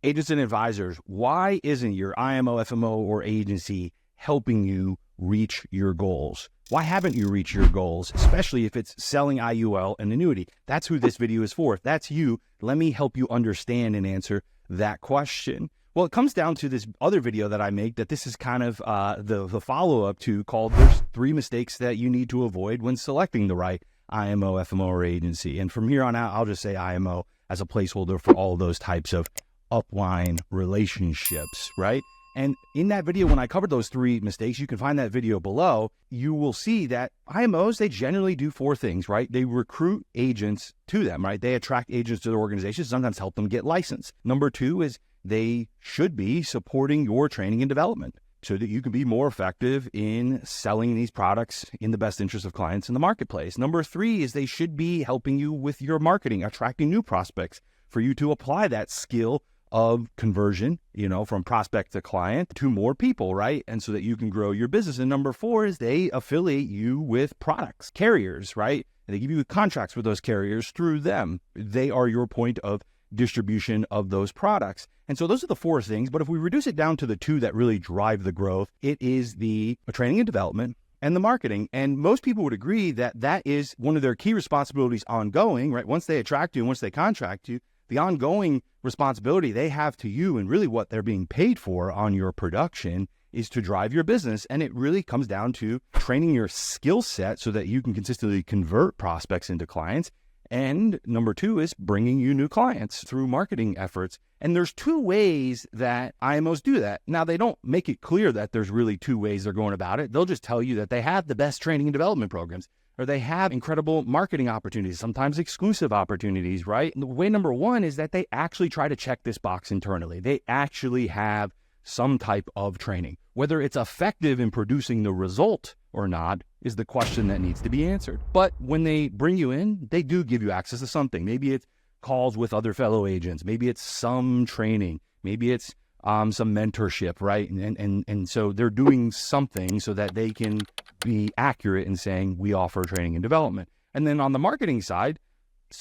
Agents and advisors, why isn't your IMO, FMO, or agency helping you reach your goals? Why haven't you reached your goals, especially if it's selling IUL and annuity? That's who this video is for. If that's you, let me help you understand and answer that question. Well, it comes down to this other video that I make that this is kind of the follow-up to, called There's 3 Mistakes That You Need to Avoid When Selecting the Right IMO, FMO, or Agency. And from here on out, I'll just say IMO as a placeholder for all of those types of upline relationships, right? And in that video, when I covered those 3 mistakes, you can find that video below. You will see that IMOs, they generally do 4 things, right? They recruit agents to them, right? They attract agents to their organizations, sometimes help them get licensed. Number 2 is they should be supporting your training and development so that you can be more effective in selling these products in the best interest of clients in the marketplace. Number 3 is they should be helping you with your marketing, attracting new prospects for you to apply that skill of conversion, from prospect to client to more people, right? And so that you can grow your business. And number 4 is they affiliate you with products, carriers, right? And they give you contracts with those carriers through them. They are your point of distribution of those products. And so those are the 4 things. But if we reduce it down to the 2 that really drive the growth, it is the training and development and the marketing. And most people would agree that that is one of their key responsibilities ongoing, right? Once they attract you and once they contract you, the ongoing responsibility they have to you and really what they're being paid for on your production is to drive your business. And it really comes down to training your skill set so that you can consistently convert prospects into clients. And number 2 is bringing you new clients through marketing efforts. And there's 2 ways that IMOs do that. Now, they don't make it clear that there's really 2 ways they're going about it. They'll just tell you that they have the best training and development programs, or they have incredible marketing opportunities, sometimes exclusive opportunities, right? And the way number 1 is that they actually try to check this box internally. They actually have some type of training. Whether it's effective in producing the result or not is the question that needs to be answered. But when they bring you in, they do give you access to something. Maybe it's calls with other fellow agents. Maybe it's some training. Maybe it's some mentorship, right? And so they're doing something so that they can be accurate in saying we offer training and development. And then on the marketing side,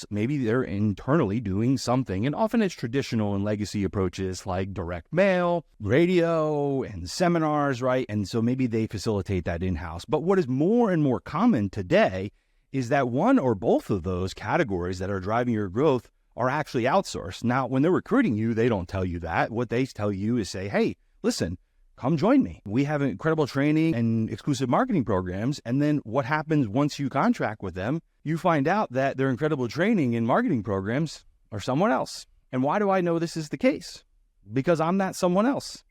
maybe they're internally doing something, and often it's traditional and legacy approaches like direct mail, radio, and seminars, right? And so maybe they facilitate that in-house. But what is more and more common today is that one or both of those categories that are driving your growth are actually outsourced. Now, when they're recruiting you, they don't tell you that. What they tell you is say, hey, listen, come join me. We have incredible training and exclusive marketing programs. And then what happens once you contract with them, you find out that their incredible training and marketing programs are someone else. And why do I know this is the case? Because I'm not someone else.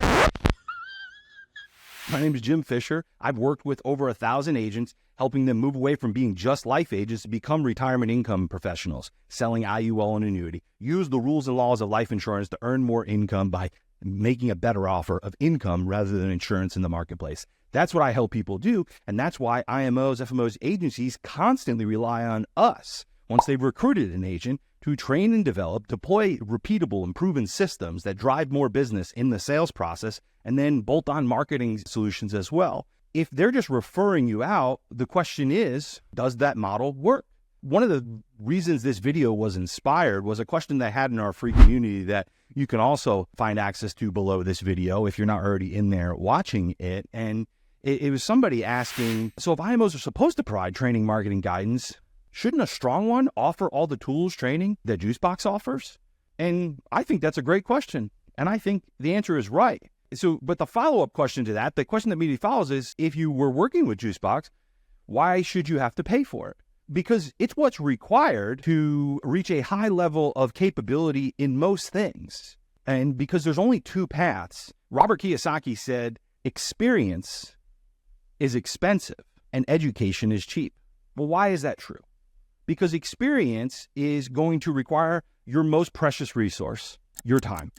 My name is Jim Fisher. I've worked with over 1,000 agents, helping them move away from being just life agents to become retirement income professionals, selling IUL and annuity. Use the rules and laws of life insurance to earn more income by making a better offer of income rather than insurance in the marketplace. That's what I help people do, and that's why IMOs, FMOs, agencies constantly rely on us once they've recruited an agent to train and develop, deploy repeatable and proven systems that drive more business in the sales process, and then bolt on marketing solutions as well. If they're just referring you out, the question is, does that model work? One of the reasons this video was inspired was a question that I had in our free community that you can also find access to below this video if you're not already in there watching it. And it was somebody asking, so if IMOs are supposed to provide training, marketing guidance, shouldn't a strong one offer all the tools, training that Jucebox offers? And I think that's a great question. And I think the answer is right. But the follow-up question to that, the question that immediately follows is, if you were working with Jucebox, why should you have to pay for it? Because it's what's required to reach a high level of capability in most things. And because there's only 2 paths. Robert Kiyosaki said, experience is expensive and education is cheap. Well, why is that true? Because experience is going to require your most precious resource, your time.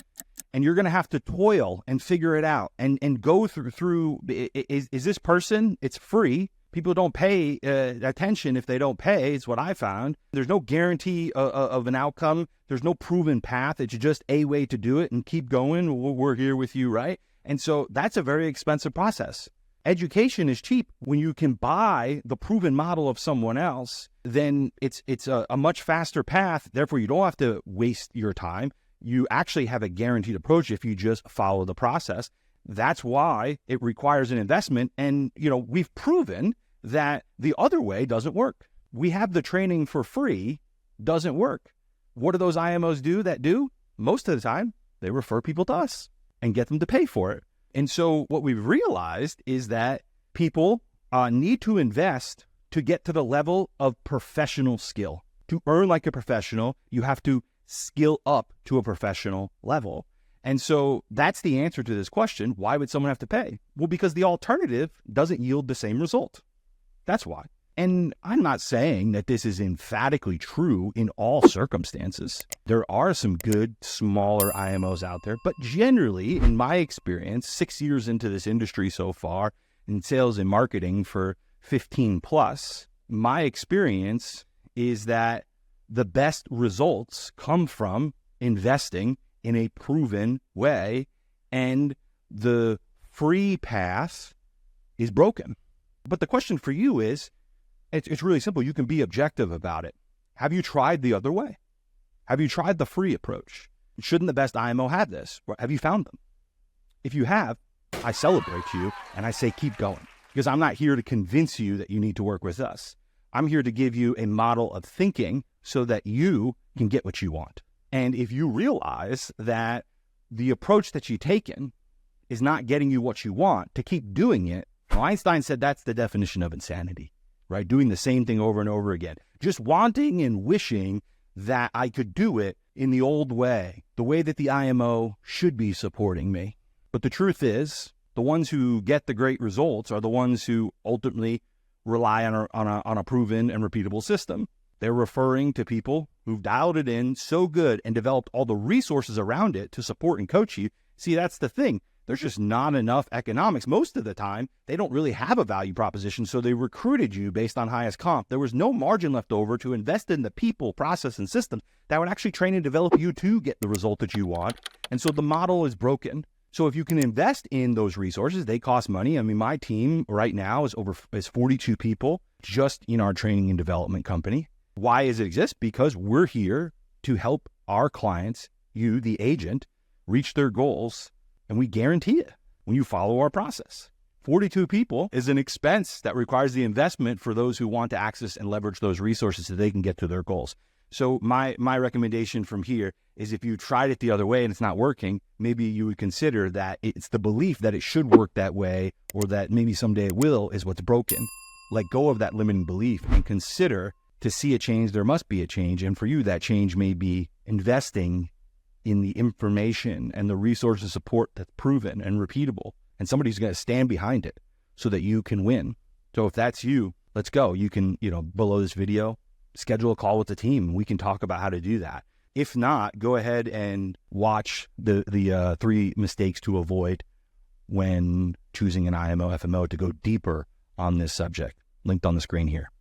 And you're going to have to toil and figure it out and go through, is this person, it's free. People don't pay attention if they don't pay. It's what I found. There's no guarantee of an outcome. There's no proven path. It's just a way to do it and keep going. We're here with you, right? And so that's a very expensive process. Education is cheap. When you can buy the proven model of someone else, then it's a much faster path. Therefore, you don't have to waste your time. you actually have a guaranteed approach if you just follow the process. That's why it requires an investment. And, we've proven that the other way doesn't work. We have the training for free, doesn't work. What do those IMOs do that do? Most of the time, they refer people to us and get them to pay for it. And so what we've realized is that people need to invest to get to the level of professional skill. To earn like a professional, you have to skill up to a professional level. And so that's the answer to this question. Why would someone have to pay? Well, because the alternative doesn't yield the same result. That's why. And I'm not saying that this is emphatically true in all circumstances. There are some good, smaller IMOs out there, but generally, in my experience, 6 years into this industry so far, in sales and marketing for 15 plus, my experience is that the best results come from investing in a proven way, and the free path is broken. But the question for you is, it's really simple. You can be objective about it. Have you tried the other way? Have you tried the free approach? Shouldn't the best IMO have this? Have you found them? If you have, I celebrate you and I say keep going, because I'm not here to convince you that you need to work with us. I'm here to give you a model of thinking so that you can get what you want. And if you realize that the approach that you've taken is not getting you what you want, to keep doing it, well, Einstein said that's the definition of insanity, right? Doing the same thing over and over again. Just wanting and wishing that I could do it in the old way, the way that the IMO should be supporting me. But the truth is, the ones who get the great results are the ones who ultimately rely on a proven and repeatable system. They're referring to people who've dialed it in so good and developed all the resources around it to support and coach you. See, that's the thing. There's just not enough economics. Most of the time, they don't really have a value proposition, so they recruited you based on highest comp. There was no margin left over to invest in the people, process, and systems that would actually train and develop you to get the result that you want. And so the model is broken. So if you can invest in those resources, they cost money. I mean, my team right now is 42 people just in our training and development company. Why does it exist? Because we're here to help our clients, you, the agent, reach their goals, and we guarantee it when you follow our process. 42 people is an expense that requires the investment for those who want to access and leverage those resources so they can get to their goals. So my recommendation from here is, if you tried it the other way and it's not working, maybe you would consider that it's the belief that it should work that way, or that maybe someday it will, is what's broken. Let go of that limiting belief and consider, to see a change, there must be a change. And for you, that change may be investing in the information and the resources support that's proven and repeatable, and somebody's going to stand behind it so that you can win. So if that's you, let's go. You can, below this video, schedule a call with the team. We can talk about how to do that. If not, go ahead and watch the 3 mistakes to avoid when choosing an IMO FMO to go deeper on this subject, linked on the screen here.